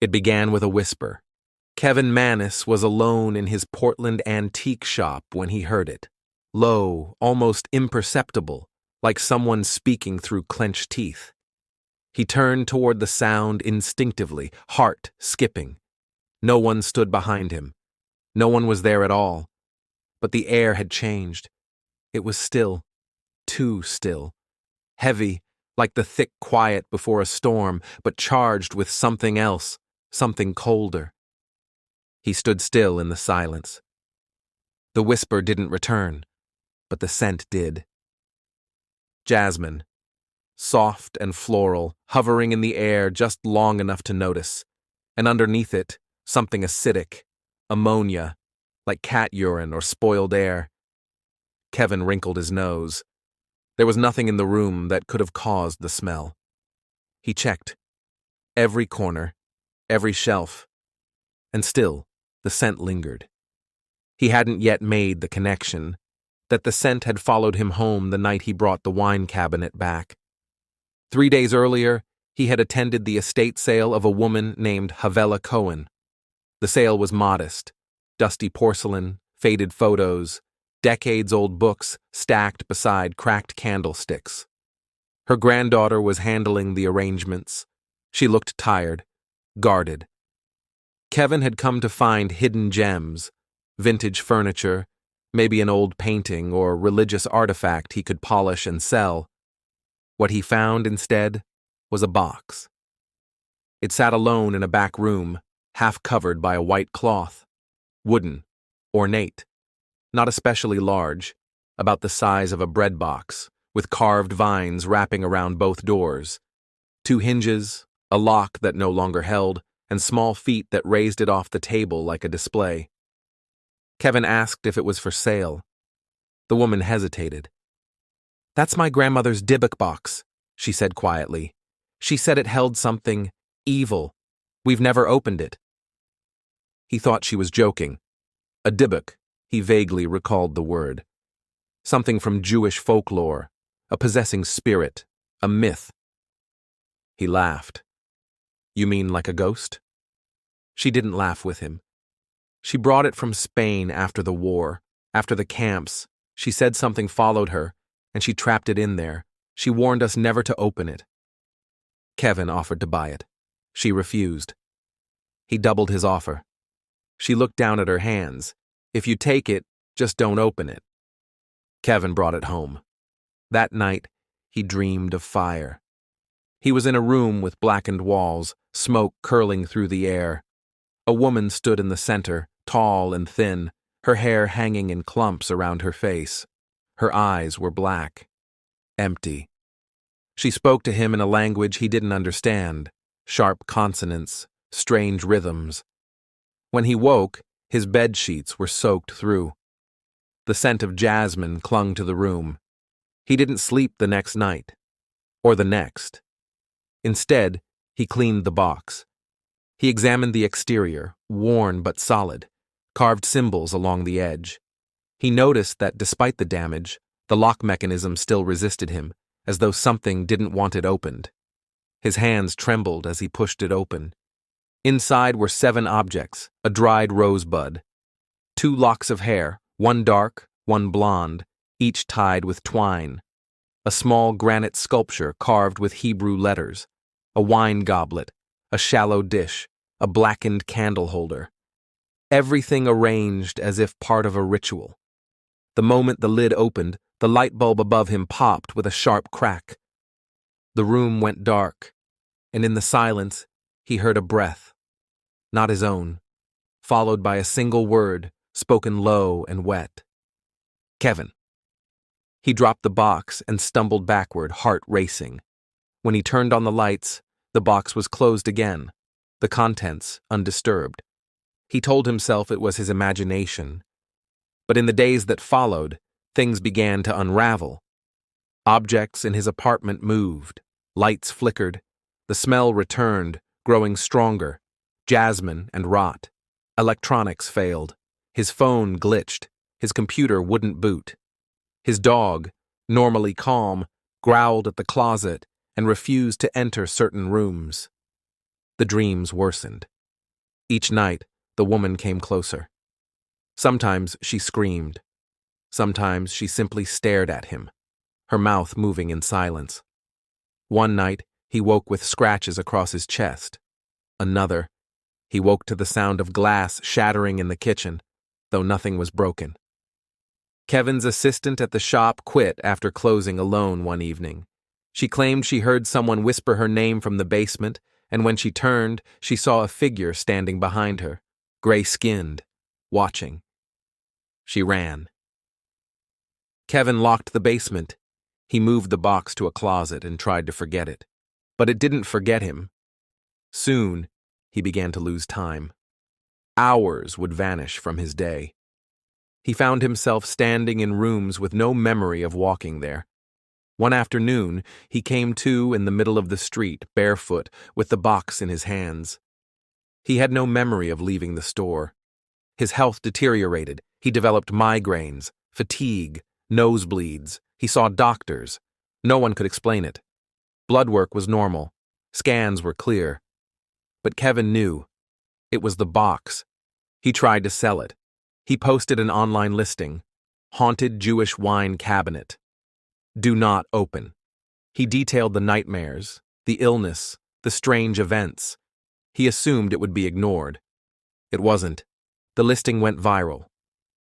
It began with a whisper. Kevin Mannis was alone in his Portland antique shop when he heard it. Low, almost imperceptible, like someone speaking through clenched teeth. He turned toward the sound instinctively, heart skipping. No one stood behind him. No one was there at all. But the air had changed. It was still, too still. Heavy, like the thick quiet before a storm, but charged with something else, something colder. He stood still in the silence. The whisper didn't return, but the scent did. Jasmine. Soft and floral, hovering in the air just long enough to notice. And underneath it, something acidic, ammonia, like cat urine or spoiled air. Kevin wrinkled his nose. There was nothing in the room that could have caused the smell. He checked. Every corner, every shelf. And still, the scent lingered. He hadn't yet made the connection that the scent had followed him home the night he brought the wine cabinet back. 3 days earlier, he had attended the estate sale of a woman named Havella Cohen. The sale was modest. Dusty porcelain, faded photos, decades-old books stacked beside cracked candlesticks. Her granddaughter was handling the arrangements. She looked tired, guarded. Kevin had come to find hidden gems, vintage furniture, maybe an old painting or religious artifact he could polish and sell. What he found instead was a box. It sat alone in a back room, half covered by a white cloth. Wooden, ornate, not especially large, about the size of a bread box, with carved vines wrapping around both doors. 2 hinges, a lock that no longer held, and small feet that raised it off the table like a display. Kevin asked if it was for sale. The woman hesitated. "That's my grandmother's Dybbuk Box," she said quietly. "She said it held something evil. We've never opened it." He thought she was joking. A Dybbuk, he vaguely recalled the word. Something from Jewish folklore, a possessing spirit, a myth. He laughed. "You mean like a ghost?" She didn't laugh with him. "She brought it from Spain after the war, after the camps. She said something followed her, and she trapped it in there. She warned us never to open it." Kevin offered to buy it. She refused. He doubled his offer. She looked down at her hands. "If you take it, just don't open it." Kevin brought it home. That night, he dreamed of fire. He was in a room with blackened walls, smoke curling through the air. A woman stood in the center, tall and thin, her hair hanging in clumps around her face. Her eyes were black, empty. She spoke to him in a language he didn't understand, sharp consonants, strange rhythms. When he woke, his bed sheets were soaked through. The scent of jasmine clung to the room. He didn't sleep the next night, or the next. Instead, he cleaned the box. He examined the exterior, worn but solid, carved symbols along the edge. He noticed that despite the damage, the lock mechanism still resisted him, as though something didn't want it opened. His hands trembled as he pushed it open. Inside were 7 objects, a dried rosebud, 2 locks of hair, one dark, one blonde, each tied with twine, a small granite sculpture carved with Hebrew letters, a wine goblet, a shallow dish, a blackened candle holder. Everything arranged as if part of a ritual. The moment the lid opened, the light bulb above him popped with a sharp crack. The room went dark, and in the silence, he heard a breath, not his own, followed by a single word, spoken low and wet. "Kevin." He dropped the box and stumbled backward, heart racing. When he turned on the lights, the box was closed again, the contents undisturbed. He told himself it was his imagination. But in the days that followed, things began to unravel. Objects in his apartment moved, lights flickered, the smell returned, growing stronger, jasmine and rot. Electronics failed. His phone glitched. His computer wouldn't boot. His dog, normally calm, growled at the closet and refused to enter certain rooms. The dreams worsened. Each night, the woman came closer. Sometimes she screamed. Sometimes she simply stared at him, her mouth moving in silence. One night, he woke with scratches across his chest. Another, he woke to the sound of glass shattering in the kitchen, though nothing was broken. Kevin's assistant at the shop quit after closing alone one evening. She claimed she heard someone whisper her name from the basement, and when she turned, she saw a figure standing behind her, gray-skinned, watching. She ran. Kevin locked the basement. He moved the box to a closet and tried to forget it. But it didn't forget him. Soon, he began to lose time. Hours would vanish from his day. He found himself standing in rooms with no memory of walking there. One afternoon, he came to in the middle of the street, barefoot, with the box in his hands. He had no memory of leaving the store. His health deteriorated. He developed migraines, fatigue, nosebleeds. He saw doctors. No one could explain it. Blood work was normal. Scans were clear. But Kevin knew. It was the box. He tried to sell it. He posted an online listing. Haunted Jewish wine cabinet. Do not open. He detailed the nightmares, the illness, the strange events. He assumed it would be ignored. It wasn't. The listing went viral.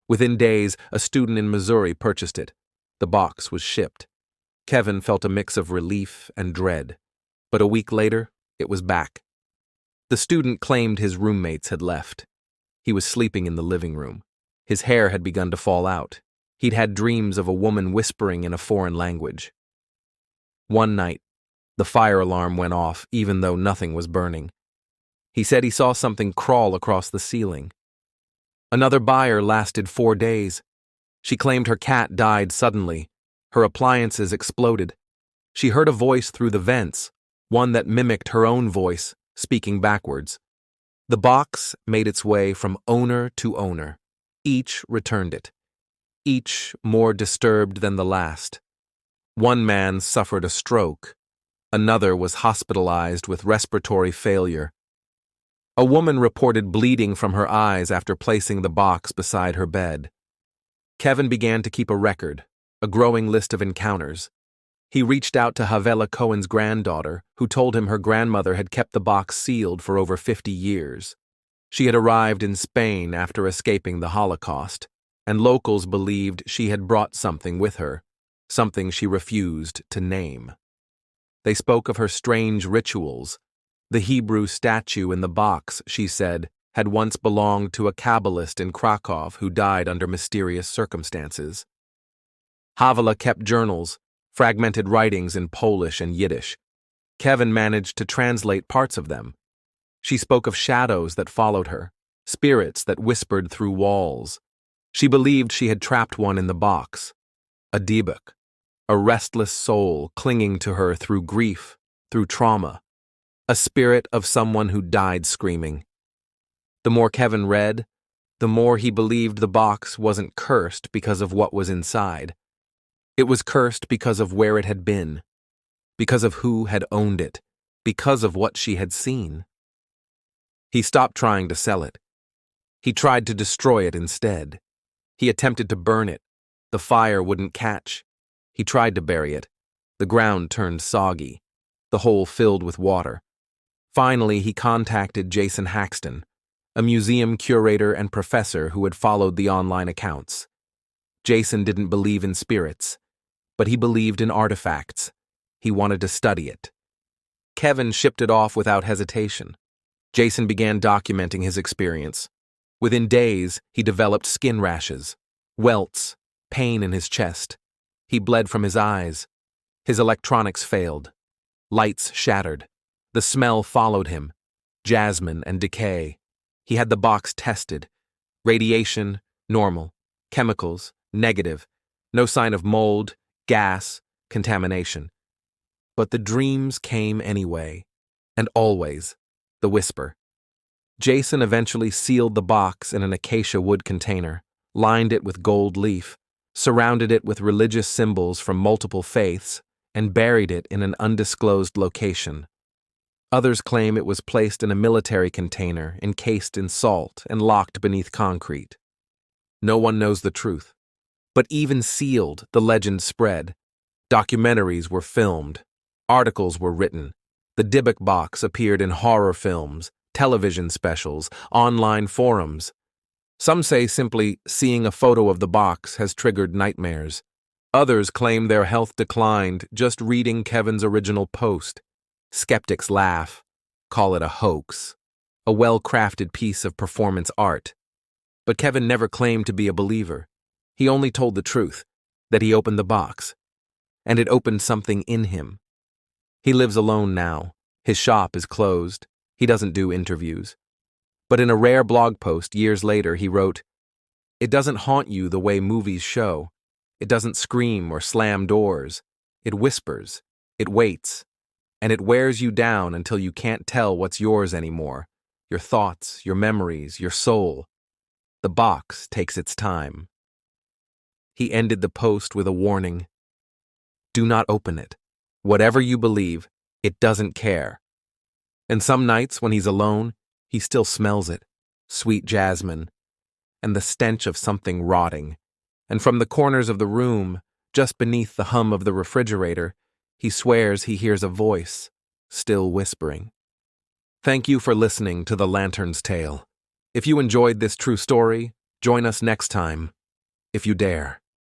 Within days, a student in Missouri purchased it. The box was shipped. Kevin felt a mix of relief and dread. But a week later, it was back. The student claimed his roommates had left. He was sleeping in the living room. His hair had begun to fall out. He'd had dreams of a woman whispering in a foreign language. One night, the fire alarm went off even though nothing was burning. He said he saw something crawl across the ceiling. Another buyer lasted 4 days. She claimed her cat died suddenly. Her appliances exploded. She heard a voice through the vents, one that mimicked her own voice, speaking backwards. The box made its way from owner to owner. Each returned it. Each more disturbed than the last. One man suffered a stroke. Another was hospitalized with respiratory failure. A woman reported bleeding from her eyes after placing the box beside her bed. Kevin began to keep a record, a growing list of encounters. He reached out to Havela Cohen's granddaughter, who told him her grandmother had kept the box sealed for over 50 years. She had arrived in Spain after escaping the Holocaust, and locals believed she had brought something with her, something she refused to name. They spoke of her strange rituals. The Hebrew statue in the box, she said, had once belonged to a Kabbalist in Krakow who died under mysterious circumstances. Havela kept journals, fragmented writings in Polish and Yiddish. Kevin managed to translate parts of them. She spoke of shadows that followed her, spirits that whispered through walls. She believed she had trapped one in the box, a Dybbuk, a restless soul clinging to her through grief, through trauma, a spirit of someone who died screaming. The more Kevin read, the more he believed the box wasn't cursed because of what was inside. It was cursed because of where it had been, because of who had owned it, because of what she had seen. He stopped trying to sell it. He tried to destroy it instead. He attempted to burn it. The fire wouldn't catch. He tried to bury it. The ground turned soggy, the hole filled with water. Finally, he contacted Jason Haxton, a museum curator and professor who had followed the online accounts. Jason didn't believe in spirits, but he believed in artifacts. He wanted to study it. Kevin shipped it off without hesitation. Jason began documenting his experience. Within days, he developed skin rashes, welts, pain in his chest. He bled from his eyes. His electronics failed. Lights shattered. The smell followed him. Jasmine and decay. He had the box tested. Radiation, normal. Chemicals, negative. No sign of mold, gas, contamination. But the dreams came anyway. And always. The whisper. Jason eventually sealed the box in an acacia wood container, lined it with gold leaf, surrounded it with religious symbols from multiple faiths, and buried it in an undisclosed location. Others claim it was placed in a military container, encased in salt, and locked beneath concrete. No one knows the truth. But even sealed, the legend spread. Documentaries were filmed. Articles were written. The Dybbuk Box appeared in horror films, television specials, online forums. Some say simply seeing a photo of the box has triggered nightmares. Others claim their health declined just reading Kevin's original post. Skeptics laugh, call it a hoax, a well-crafted piece of performance art. But Kevin never claimed to be a believer. He only told the truth, that he opened the box, and it opened something in him. He lives alone now. His shop is closed. He doesn't do interviews. But in a rare blog post years later, he wrote, "It doesn't haunt you the way movies show. It doesn't scream or slam doors. It whispers. It waits. And it wears you down until you can't tell what's yours anymore. Your thoughts, your memories, your soul. The box takes its time." He ended the post with a warning. Do not open it. Whatever you believe, it doesn't care. And some nights when he's alone, he still smells it, sweet jasmine, and the stench of something rotting. And from the corners of the room, just beneath the hum of the refrigerator, he swears he hears a voice, still whispering. Thank you for listening to The Lantern's Tale. If you enjoyed this true story, join us next time, if you dare.